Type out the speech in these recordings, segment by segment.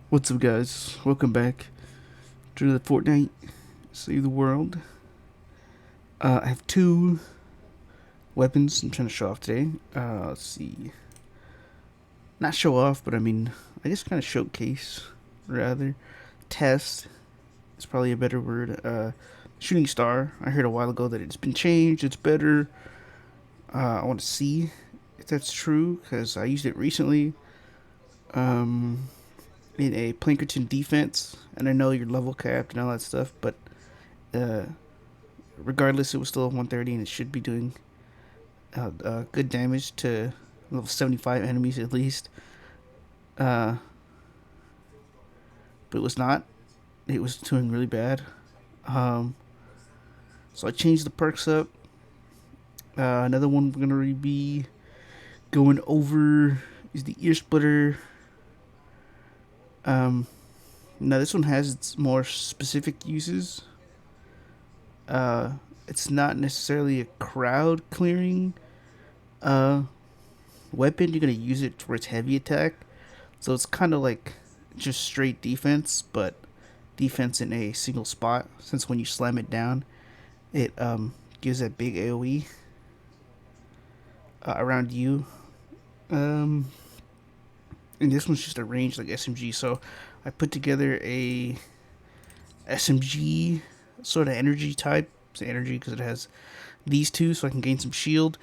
What's up, guys? Welcome back to the Fortnite Save the World. I have two weapons I'm trying to show off today. Let's see. Not show off, but I guess kind of showcase, rather. Test is probably a better word. Shooting Star. I heard a while ago that it's been changed, it's better. I want to see if that's true, because I used it recently. In a Plankerton defense, and I know you're level capped and all that stuff, but uh, regardless, it was still 130, and it should be doing good damage to level 75 enemies at least. But it was not. It was doing really bad. Um, so I changed the perks up. Another one we're gonna be going over is the ear splitter. Now this one has its more specific uses. It's not necessarily a crowd clearing weapon. You're gonna use it for its heavy attack, so it's kind of like just straight defense, but defense in a single spot. Since when you slam it down, it gives that big AOE around you. And this one's just a range like SMG. So I put together a SMG sort of energy type. It's energy because it has these two, so I can gain some shield.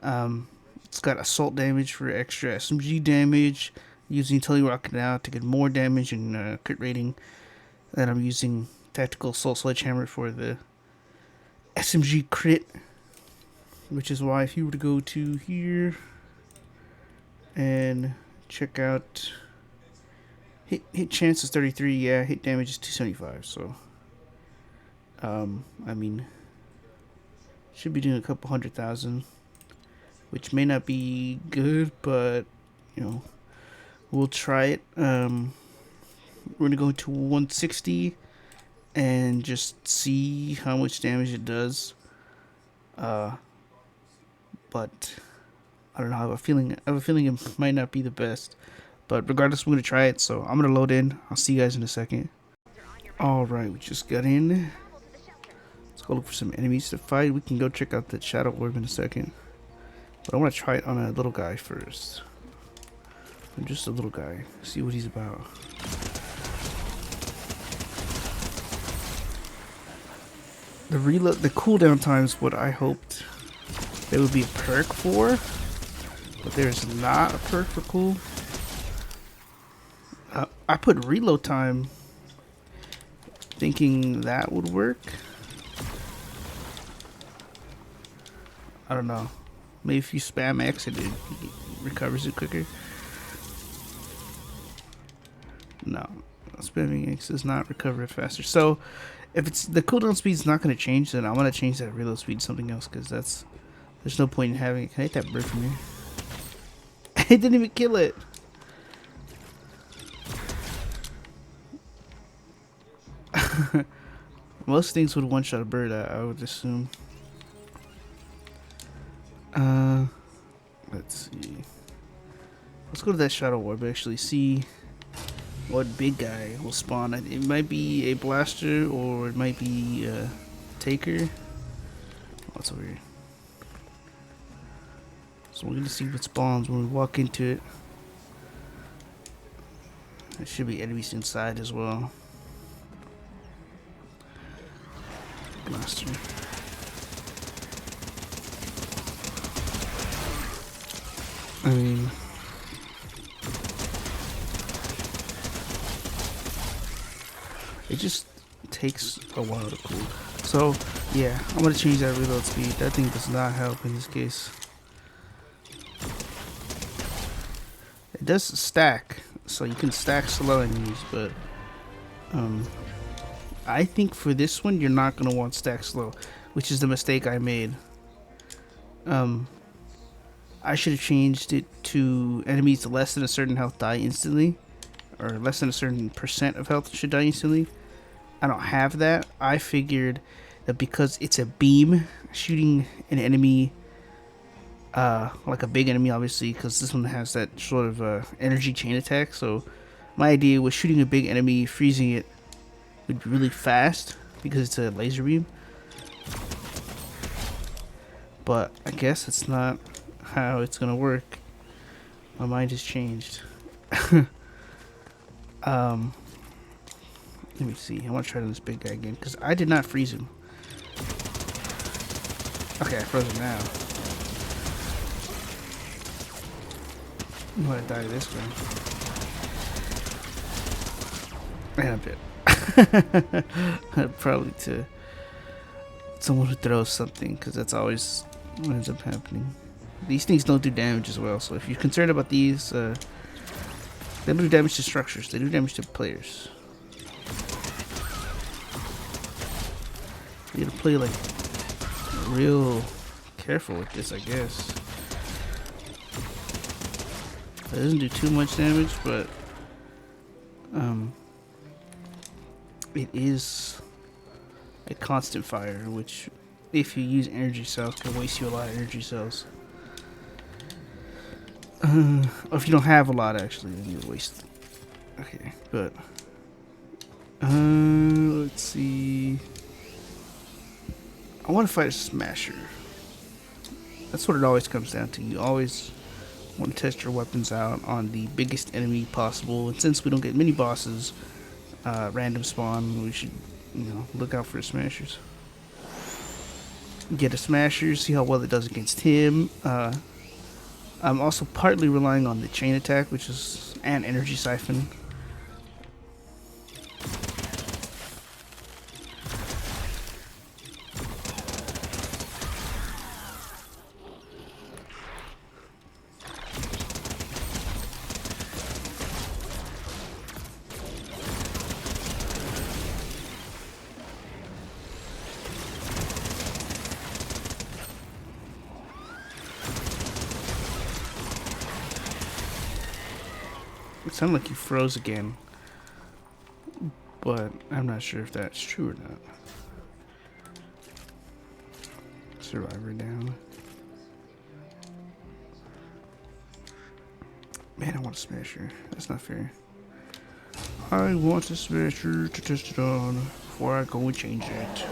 It's got assault damage for extra SMG damage. Using Utility Rocket now to get more damage and crit rating. Then I'm using Tactical Assault Sledgehammer for the SMG crit, which is why if you were to go to here and check out hit chance is 33, yeah, hit damage is 275, so should be doing a couple 100,000, which may not be good, but we'll try it. We're gonna go to 160 and just see how much damage it does. But I don't know. I have a feeling it might not be the best. But regardless, we're gonna try it. So I'm gonna load in. I'll see you guys in a second. All right, we just got in. Let's go look for some enemies to fight. We can go check out the Shadow Orb in a second. But I want to try it on a little guy first. I'm just a little guy. See what he's about. The cooldown time is what I hoped there would be a perk for, but there's not a perk for cool. I put reload time thinking that would work. I don't know. Maybe if you spam X, it recovers it quicker. No, spamming X does not recover it faster. So if it's the cooldown speed is not going to change, then I'm going to change that reload speed to something else, because there's no point in having it. Can I hit that bird from here? I didn't even kill it. Most things would one-shot a bird, I would assume. Let's see. Let's go to that Shadow Orb, actually see what big guy will spawn. It might be a blaster, or it might be a taker. What's over here? So we're gonna see what spawns when we walk into it. There should be enemies inside as well. Blaster. It just takes a while to cool. So yeah, I'm gonna change that reload speed. That thing does not help in this case. It does stack, so you can stack slow enemies, but I think for this one you're not gonna want stack slow, which is the mistake I made. I should have changed it to enemies less than a certain health die instantly, or less than a certain percent of health should die instantly. I don't have that. I figured that because it's a beam shooting an enemy, like a big enemy obviously, because this one has that sort of energy chain attack, so my idea was shooting a big enemy, freezing it would be really fast because it's a laser beam. But I guess it's not how it's gonna work. My mind has changed. Let me see. I want to try this big guy again because I did not freeze him. Okay, I froze him now. I'm gonna die to this guy. And I'm dead. Probably to someone who throws something, because that's always what ends up happening. These things don't do damage as well, so if you're concerned about these, they don't do damage to structures, they do damage to players. You gotta play like real careful with this, I guess. It doesn't do too much damage, but it is a constant fire, which if you use energy cells can waste you a lot of energy cells. Or if you don't have a lot, actually, then you waste. Okay, but let's see. I want to fight a smasher. That's what it always comes down to. You always want to test your weapons out on the biggest enemy possible. And since we don't get mini bosses, random spawn, we should, look out for the smashers. Get a smasher, see how well it does against him. I'm also partly relying on the chain attack, which is an energy siphon. It sounded like he froze again, but I'm not sure if that's true or not. Survivor down. Man, I want a smasher. That's not fair. I want a smasher to test it on before I go and change it.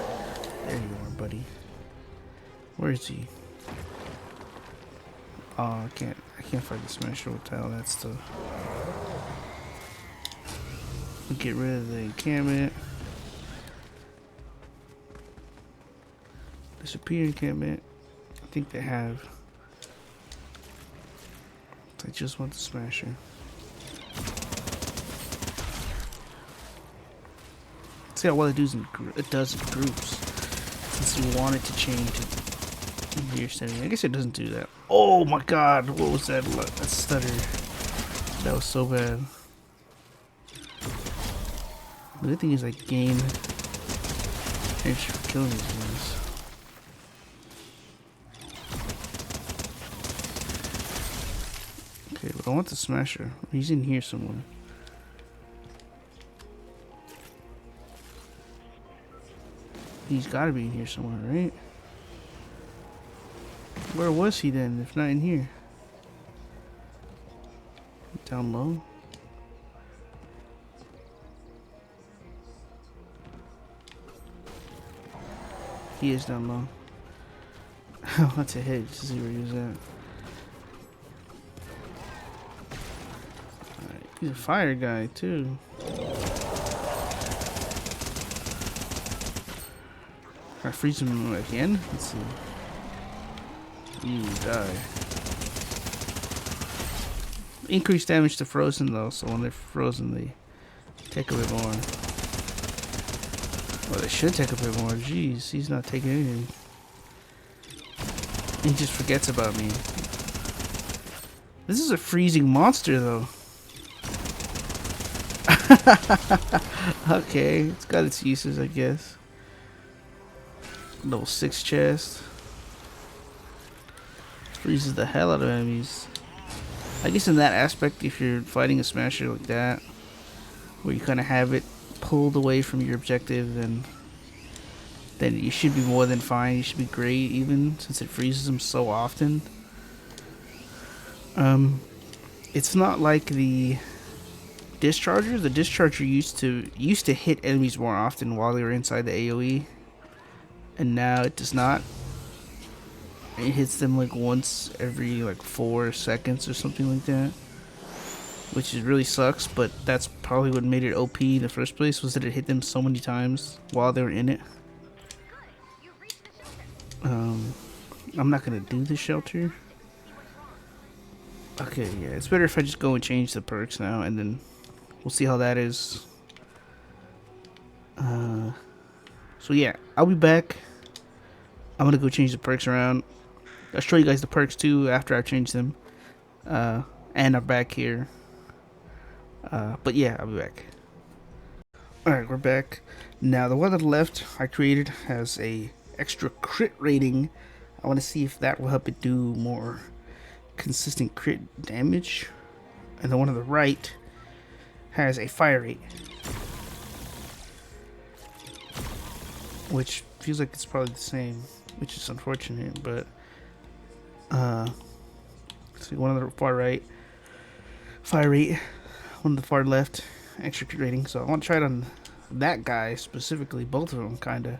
There you are, buddy. Where is he? Oh, I can't fight the smasher with tile. That's the. Get rid of the encampment. Disappear encampment. I think they have. I just want the smasher. See how well it does in groups. Since you want it to change to your setting. I guess it doesn't do that. Oh my god, what was that? That stutter. That was so bad. The good thing is I gain energy for killing these ones. Okay, but I want the smasher. He's in here somewhere. He's gotta be in here somewhere, right? Where was he then, if not in here? Down low? He is down low. That's a hit, just to see where he was at. Alright, he's a fire guy too. I freeze him again? Let's see. You die. Increased damage to frozen though, so when they're frozen they take a bit more. Well, they should take a bit more. Jeez, he's not taking anything. He just forgets about me. This is a freezing monster, though. Okay, it's got its uses, I guess. Level 6 chest. Freezes the hell out of enemies. I guess in that aspect, if you're fighting a smasher like that, where you kind of have it pulled away from your objective, then you should be more than fine. You should be great, even since it freezes them so often. It's not like the dischargers. The discharger used to hit enemies more often while they were inside the AOE, and now it does not. It hits them like once every like 4 seconds or something like that, which is really sucks. But that's probably what made it OP in the first place, was that it hit them so many times while they were in it. I'm not gonna do the shelter. Okay, yeah, it's better if I just go and change the perks now, and then we'll see how that is. So yeah, I'll be back. I'm gonna go change the perks around. I'll show you guys the perks too after I change them. And I'm back here. But yeah, I'll be back. Alright, we're back. Now, the one on the left I created has a extra crit rating. I want to see if that will help it do more consistent crit damage. And the one on the right has a fire rate, which feels like it's probably the same, which is unfortunate. But see, one on the far right, fire rate, one on the far left, extra crit rating. So I want to try it on that guy specifically. Both of them kind of.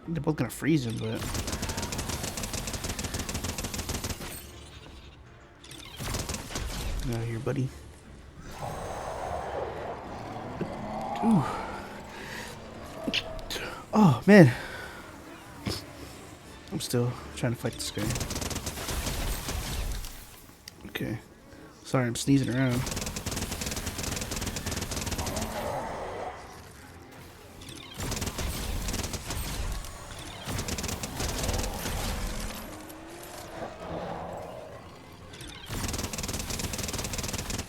They're both gonna freeze him, but get out of here, buddy. Ooh. Oh man, I'm still trying to fight this guy. Okay, sorry, I'm sneezing around.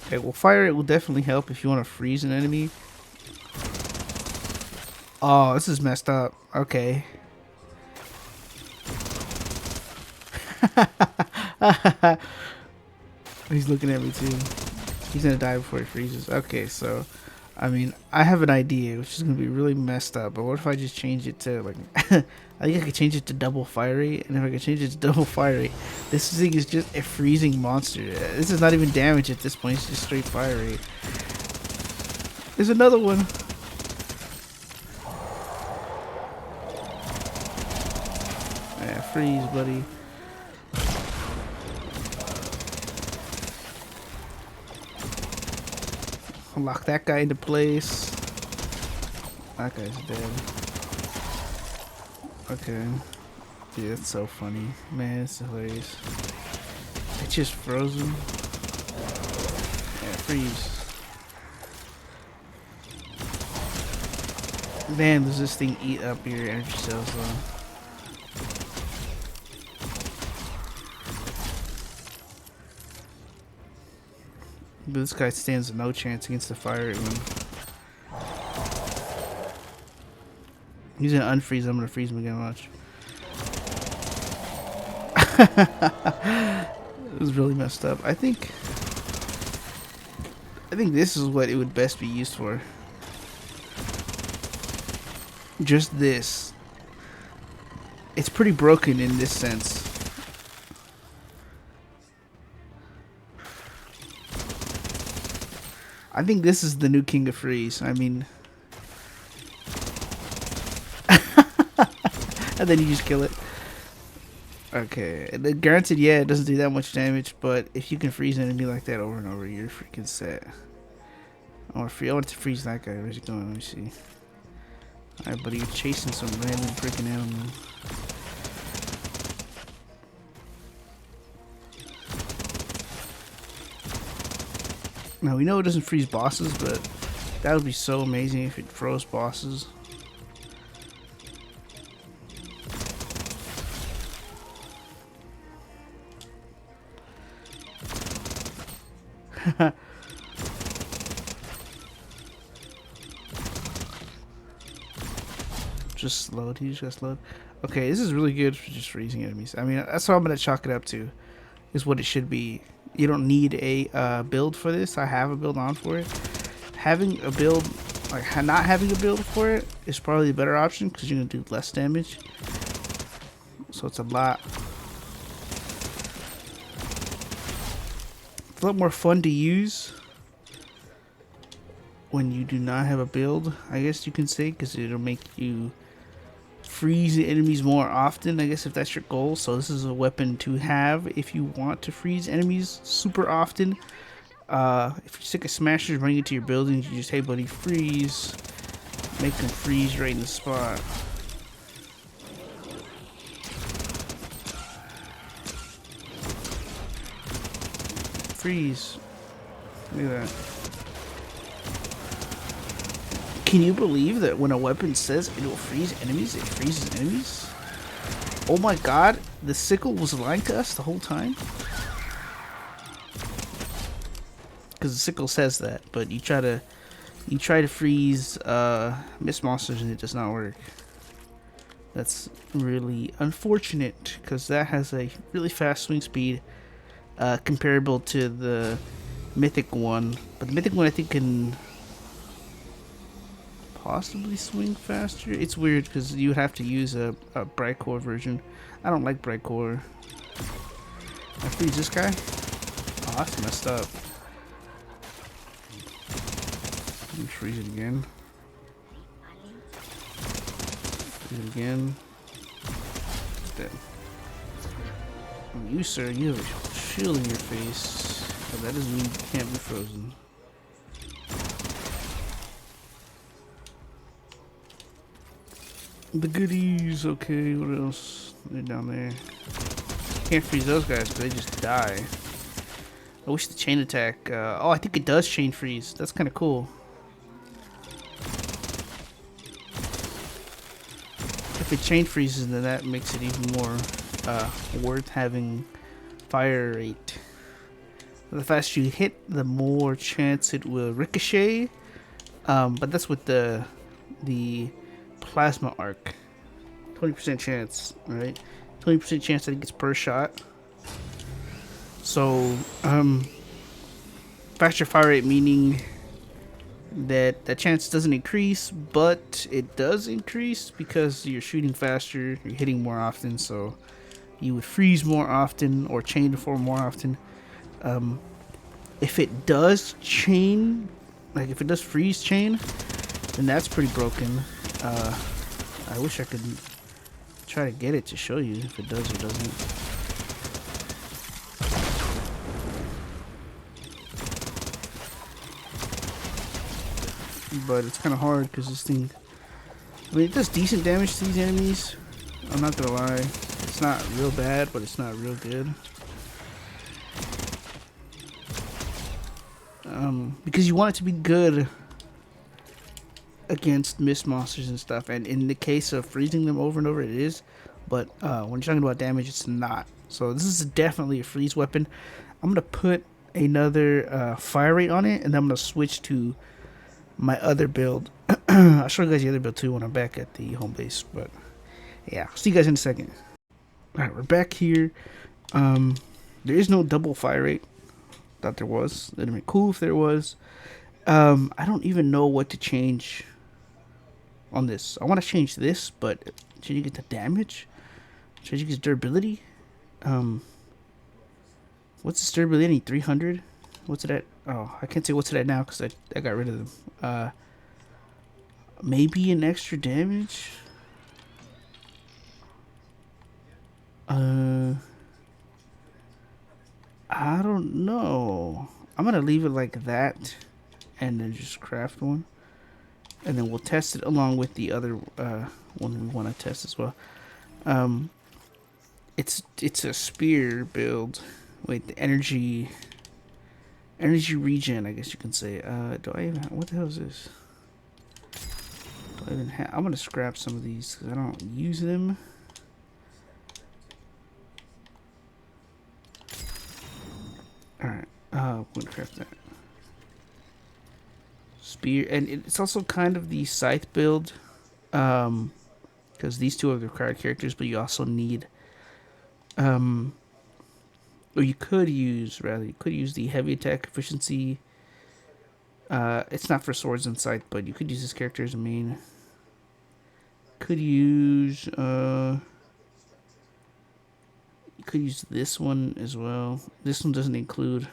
Okay, well, fire it will definitely help if you want to freeze an enemy. Oh, this is messed up. Okay. He's looking at me too. He's gonna die before he freezes. Okay, so I mean, I have an idea, which is gonna be really messed up. But what if I just change it to like? I think I could change it to double fire rate, and if I could change it to double fire rate, this thing is just a freezing monster. This is not even damage at this point; it's just straight fire rate. There's another one. Yeah, freeze, buddy. Lock that guy into place. That guy's dead. Okay. Dude, that's so funny. Man, it's hilarious. It just froze him. Yeah, freeze. Man, does this thing eat up your energy cells though? But this guy stands no chance against the fire one. He's gonna unfreeze. I'm gonna freeze him again. Watch. It was really messed up. I think this is what it would best be used for. Just this. It's pretty broken in this sense. I think this is the new King of Freeze. I mean, and then you just kill it. Okay, and then granted, yeah, it doesn't do that much damage, but if you can freeze an enemy like that over and over, you're freaking set. I want to freeze that guy. Where's he going? Let me see. Alright, buddy, you're chasing some random freaking animal. Now, we know it doesn't freeze bosses, but that would be so amazing if it froze bosses. Just slowed. He just got slowed. Okay, this is really good for just freezing enemies. I mean, that's what I'm going to chalk it up to, is what it should be. You don't need a build for this. I have a build on for it. Having a build, like not having a build for it, is probably the better option because you're going to do less damage. So it's a lot more fun to use. when you do not have a build, I guess you can say, because it'll make you freeze the enemies more often, I guess, if that's your goal. So this is a weapon to have if you want to freeze enemies super often. If you're sick of smashers running into your buildings, you just, hey buddy, freeze. Make them freeze right in the spot. Freeze. Look at that. Can you believe that when a weapon says it will freeze enemies, it freezes enemies? Oh my god, the sickle was lying to us the whole time? Because the sickle says that, but you try to freeze mist monsters and it does not work. That's really unfortunate, because that has a really fast swing speed comparable to the mythic one. But the mythic one I think can possibly swing faster. It's weird because you would have to use a bright core version. I don't like bright core. I freeze this guy. Oh, that's messed up. Let me freeze it again. Freeze it again. Dead. You, sir, you have a shield in your face. But that doesn't mean you can't be frozen. The goodies, okay, what else? They're down there. Can't freeze those guys because they just die. I wish the chain attack, oh, I think it does chain freeze. That's kind of cool. If it chain freezes, then that makes it even more worth having fire rate. The faster you hit, the more chance it will ricochet. But that's with the plasma arc. 20% chance, right? 20% chance that it gets per shot. So, faster fire rate meaning that the chance doesn't increase, but it does increase because you're shooting faster, you're hitting more often, so you would freeze more often or chain to form more often. If it does chain, like if it does freeze chain, then that's pretty broken. I wish I could try to get it to show you if it does or doesn't. But it's kind of hard because this thing, I mean, it does decent damage to these enemies. I'm not gonna lie. It's not real bad, but it's not real good. Because you want it to be good against mist monsters and stuff, and in the case of freezing them over and over, it is. But when you're talking about damage, it's not. So this is definitely a freeze weapon. I'm gonna put another fire rate on it, and then I'm gonna switch to my other build. I'll show you guys the other build too when I'm back at the home base. But yeah, see you guys in a second. All right, we're back here. There is no double fire rate. Thought there was. It'd be cool if there was. I don't even know what to change on this. I want to change this, but should you get the damage? Should you get durability? What's its durability? 300? What's it at? Oh, I can't say what's it at now because I got rid of them. Maybe an extra damage? I don't know. I'm gonna leave it like that and then just craft one. And then we'll test it along with the other one we want to test as well. It's a spear build. Wait, the energy regen, I guess you can say. Do I even what the hell is this? Do I even have? I'm gonna scrap some of these because I don't use them. All right, we're gonna craft that spear, and it's also kind of the scythe build, because these two are the required characters, but you also need, or you could use the heavy attack efficiency. It's not for swords and scythe, but you could use this character as a main. Could use you could use this one as well. This one doesn't include,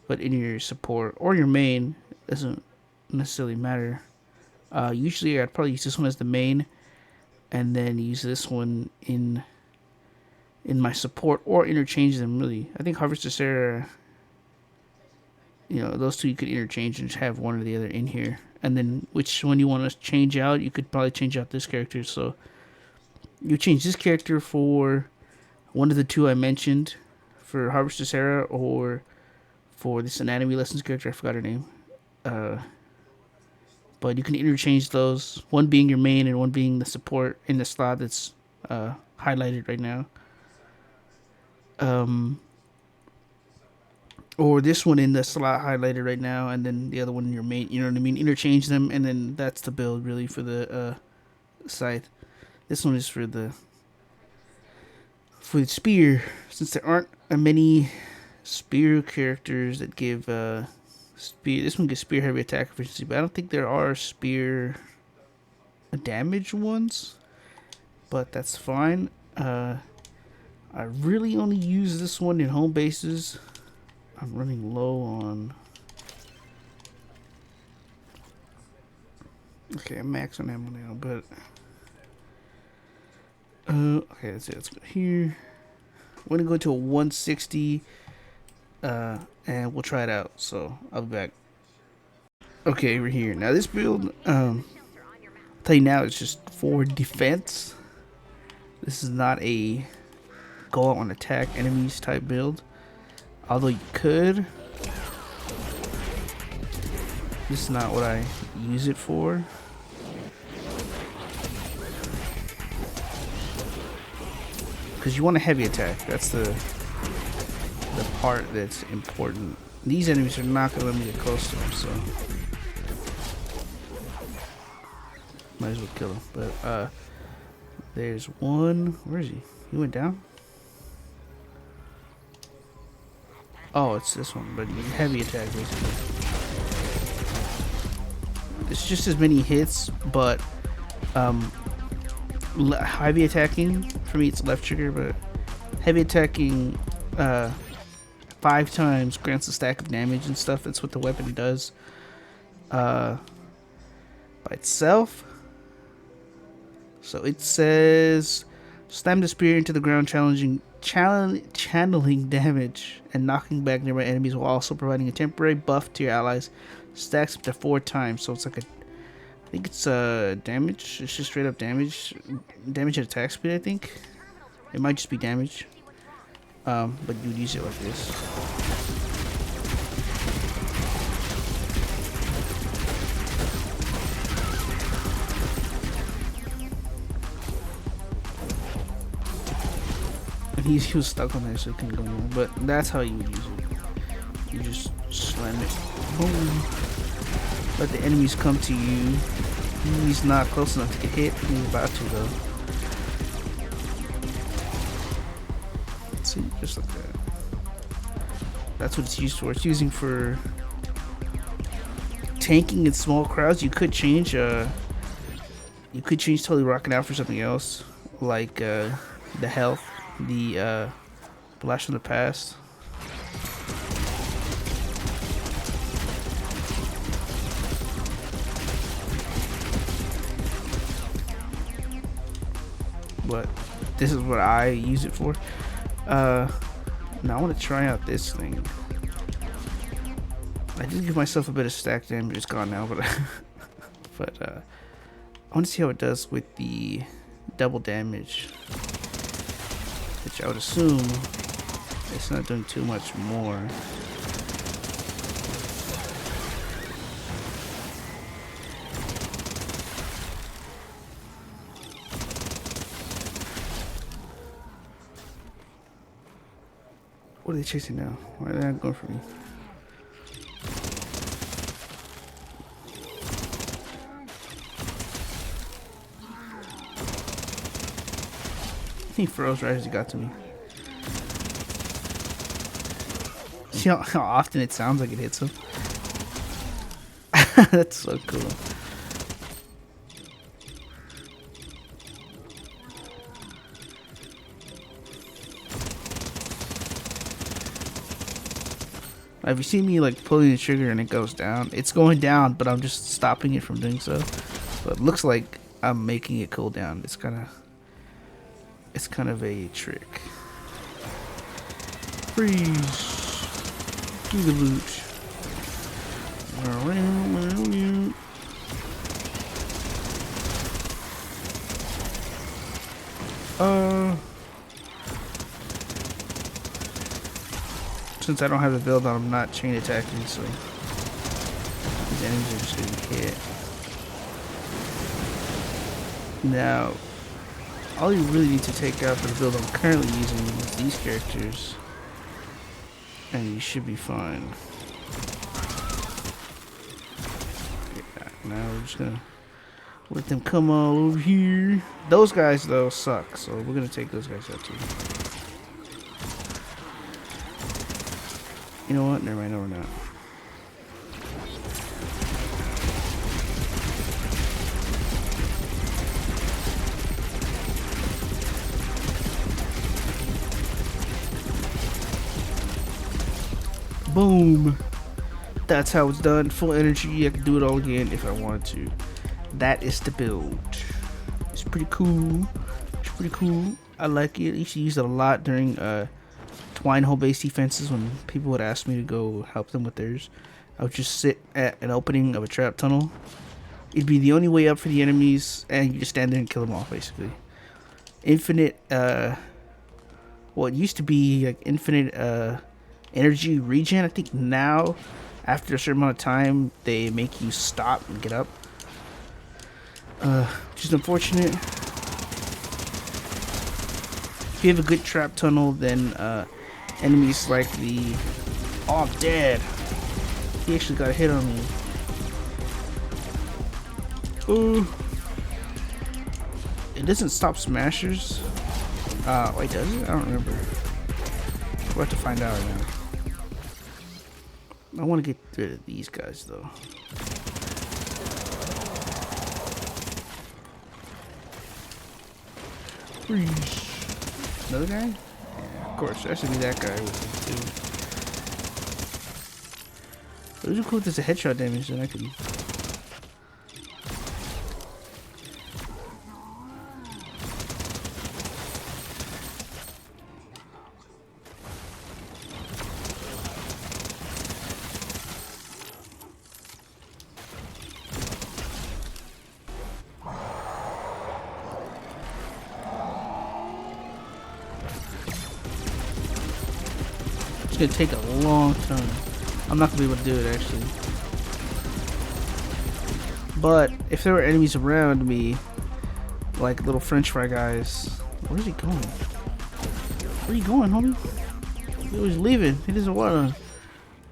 but in your support or your main doesn't necessarily matter. Usually I'd probably use this one as the main, and then use this one in my support, or interchange them. Really, I think Harvester Sarah, those two you could interchange and just have one or the other in here. And then which one you want to change out, you could probably change out this character. So you change this character for one of the two I mentioned, for Harvester Sarah, or for this anatomy lessons character. I forgot her name. But you can interchange those, one being your main and one being the support in the slot that's highlighted right now. Or this one in the slot highlighted right now, and then the other one in your main. You know what I mean? Interchange them, and then that's the build really for the scythe. This one is for the spear, since there aren't many spear characters that give spear. This one gives spear heavy attack efficiency, but I don't think there are spear damage ones. But that's fine. I really only use this one in home bases. I'm running low on. Okay, I'm max on ammo now, but okay, that's it. Let's go here. We're gonna go to a 160, and we'll try it out. So I'll be back. Okay, we're here now. This build, I'll tell you now, it's just for defense. This is not a go out and attack enemies type build. Although you could. This is not what I use it for. Because you want a heavy attack. That's the part that's important. These enemies are not going to let me get close to them, so might as well kill him. But there's one. Where is he? He went down? Oh, it's this one, but heavy attack basically. It's just as many hits, but heavy attacking, for me it's left trigger, but heavy attacking 5 times grants a stack of damage and stuff. That's what the weapon does by itself. So it says slam the spear into the ground, channeling damage and knocking back nearby enemies while also providing a temporary buff to your allies. Stacks up to 4 times, so it's like I think it's damage. It's just straight up damage at attack speed. I think it might just be damage, but you'd use it like this. He was stuck on there, so it couldn't go anywhere. But that's how you would use it. You just slam it. Boom. Let the enemies come to you. He's not close enough to get hit. He's about to, though. Let's see, just like that. That's what it's used for. It's using for tanking in small crowds. You could change. Totally rocking out for something else, like the health. The blast from the past. But this is what I use it for. Now I want to try out this thing. I did give myself a bit of stack damage. It's gone now, but I want to see how it does with the double damage. Which I would assume it's not doing too much more. What are they chasing now? Why are they not going for me? He froze right as he got to me. See how often it sounds like it hits him? That's so cool. If you see me like pulling the trigger and it goes down, it's going down, but I'm just stopping it from doing so. So it looks like I'm making it cool down. It's kind of a trick. Freeze. Do the loot. Since I don't have the build on, I'm not chain attacking, so these enemies are just getting hit. Now, all you really need to take out for the build I'm currently using is these characters, and you should be fine. Now we're just gonna let them come all over here. Those guys though suck, so we're gonna take those guys out too. You know what? Never mind, no we're not. Boom! That's how it's done. Full energy. I can do it all again if I wanted to. That is the build. It's pretty cool. It's pretty cool. I like it. I used to use it a lot during twine hole based defenses when people would ask me to go help them with theirs. I would just sit at an opening of a trap tunnel. It'd be the only way up for the enemies, and you just stand there and kill them off, basically. Infinite, well, it used to be like infinite energy regen. I think now, after a certain amount of time, they make you stop and get up. Which is unfortunate. If you have a good trap tunnel, then enemies like the... Oh, I'm dead. He actually got a hit on me. Ooh. It doesn't stop smashers. Wait, does it? I don't remember. We'll have to find out right now. I want to get rid of these guys, though. Freeze. Another guy? Yeah, of course. That should be that guy with him, too. It would be cool if there's a headshot damage, then I could... It's gonna take a long time. I'm not gonna be able to do it actually. But if there were enemies around me, like little French fry guys, where's he going? Where are you going, homie? He was leaving. He doesn't want to.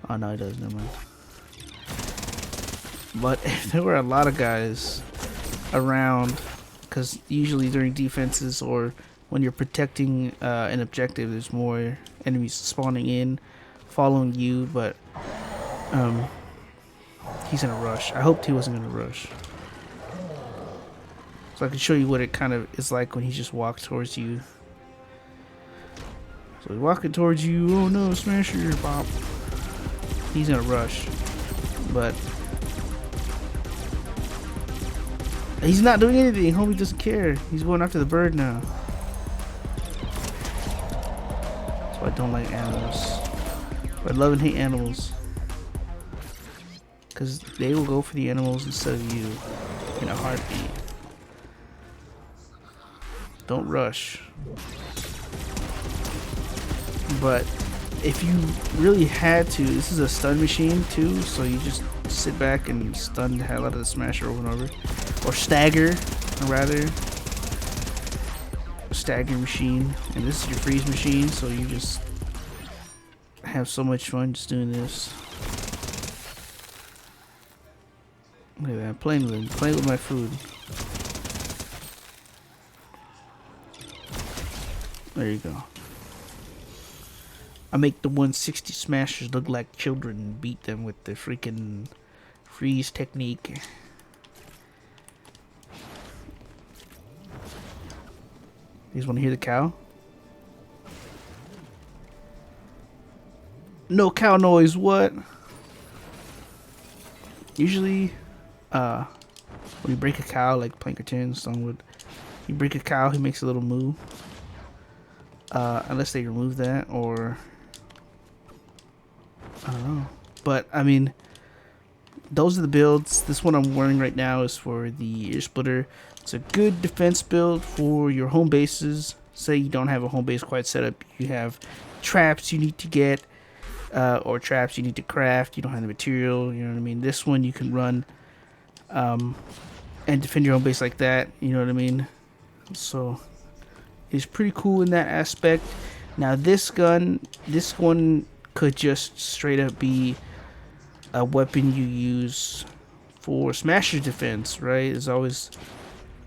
Oh no, he does. Never mind. But if there were a lot of guys around, because usually during defenses or when you're protecting an objective, there's more enemies spawning in, following you, but he's in a rush. I hoped he wasn't in a rush. So I can show you what it kind of is like when he just walks towards you. So he's walking towards you. Oh no, smasher, bop. He's in a rush. But he's not doing anything. Homie doesn't care. He's going after the bird now. I don't like animals. I love and hate animals. Because they will go for the animals instead of you in a heartbeat. Don't rush. But if you really had to, this is a stun machine too, so you just sit back and stun the hell out of the smasher over and over. Or stagger, rather. Stagger machine, and this is your freeze machine, so you just have so much fun just doing this. Look at that, I'm playing with it, playing with my food. There you go. I make the 160 smashers look like children and beat them with the freaking freeze technique. You guys want to hear the cow? No cow noise, what? Usually, when you break a cow, like Plankerton, Stonewood, you break a cow, he makes a little moo. Unless they remove that, or I don't know. But I mean, those are the builds. This one I'm wearing right now is for the ear splitter. It's a good defense build for your home bases. Say you don't have a home base quite set up, you have traps you need to get, or traps you need to craft. You don't have the material, you know what I mean. This one you can run and defend your home base like that, you know what I mean. So it's pretty cool in that aspect. Now this gun, this one could just straight up be a weapon you use for smashers defense, right? There's always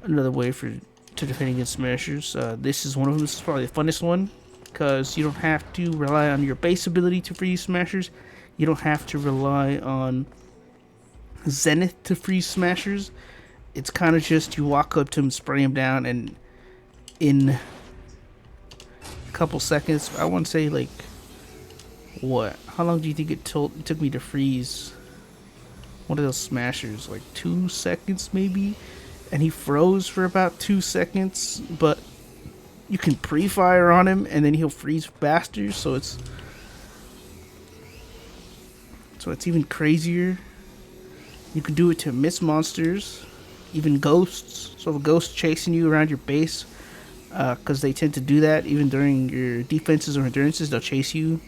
another way to defend against smashers. This is one of them. This is probably the funnest one because you don't have to rely on your base ability to freeze smashers. You don't have to rely on Zenith to freeze smashers. It's kind of just you walk up to him, spray him down, and in a couple seconds, I want to say like, what? How long do you think it took me to freeze one of those smashers? Like 2 seconds maybe? And he froze for about 2 seconds, but you can pre-fire on him and then he'll freeze faster, so it's even crazier. You can do it to miss monsters, even ghosts. So if a ghost chasing you around your base, because they tend to do that even during your defenses or endurances, they'll chase you.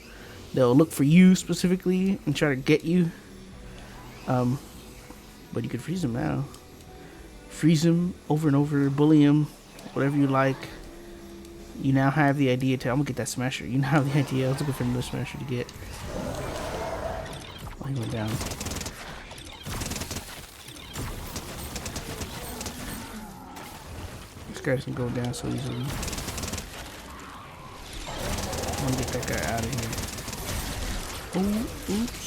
They'll look for you specifically and try to get you. But you can freeze them now. Freeze them over and over, bully them, whatever you like. You now have the idea to, I'm gonna get that smasher. You now have the idea. I was looking for another smasher to get. Oh, he went down. This guy doesn't go down so easily. I'm gonna get that guy out of here. Oh, oops.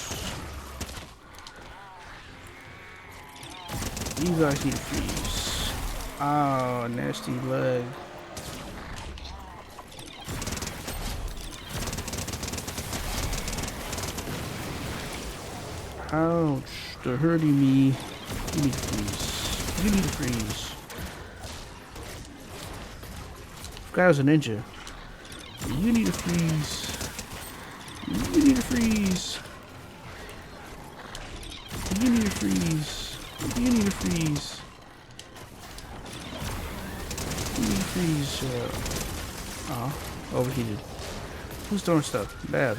You guys need to freeze. Oh, nasty leg. Ouch, they're hurting me. You need to freeze. You need to freeze. This guy was a ninja. You need to freeze. You need to freeze. You need to freeze. You need to freeze. You need to freeze. Overheated. Who's throwing stuff? Bad.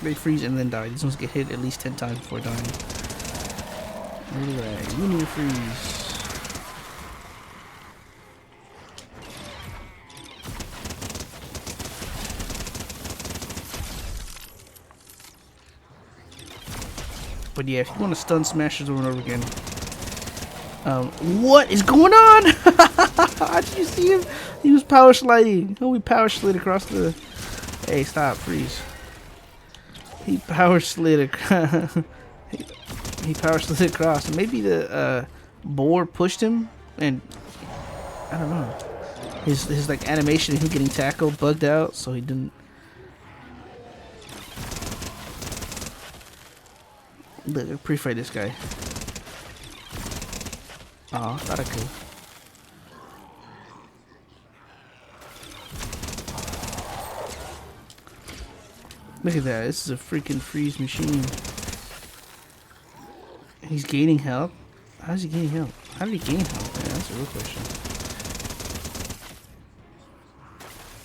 They freeze and then die. These ones get hit at least 10 times before dying. Look at that. You need to freeze. But yeah, if you want to stun smashers over and over again. What is going on? Did you see him? He was power sliding. Oh, we power slid across the... Hey, stop. Freeze. He power slid across. he power slid across. Maybe the boar pushed him, and I don't know. His like animation of him getting tackled bugged out, so he didn't. Look, I pre-fight this guy. Oh, I thought I could. Look at that. This is a freaking freeze machine. He's gaining health? How's he gaining health? How did he gain health? Yeah, that's a real question.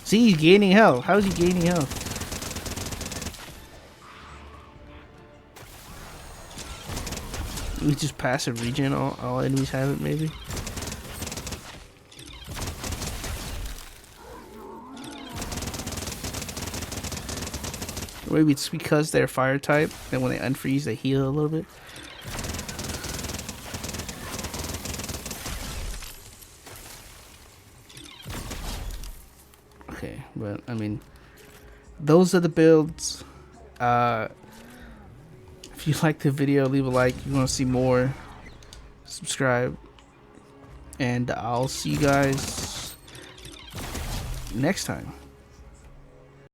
See, he's gaining health. How is he gaining health? We just passive regen, all enemies have it, maybe? Or maybe it's because they're fire type, and when they unfreeze, they heal a little bit. Okay, but I mean, those are the builds. If you like the video, leave a like. If you want to see more, subscribe. And I'll see you guys next time.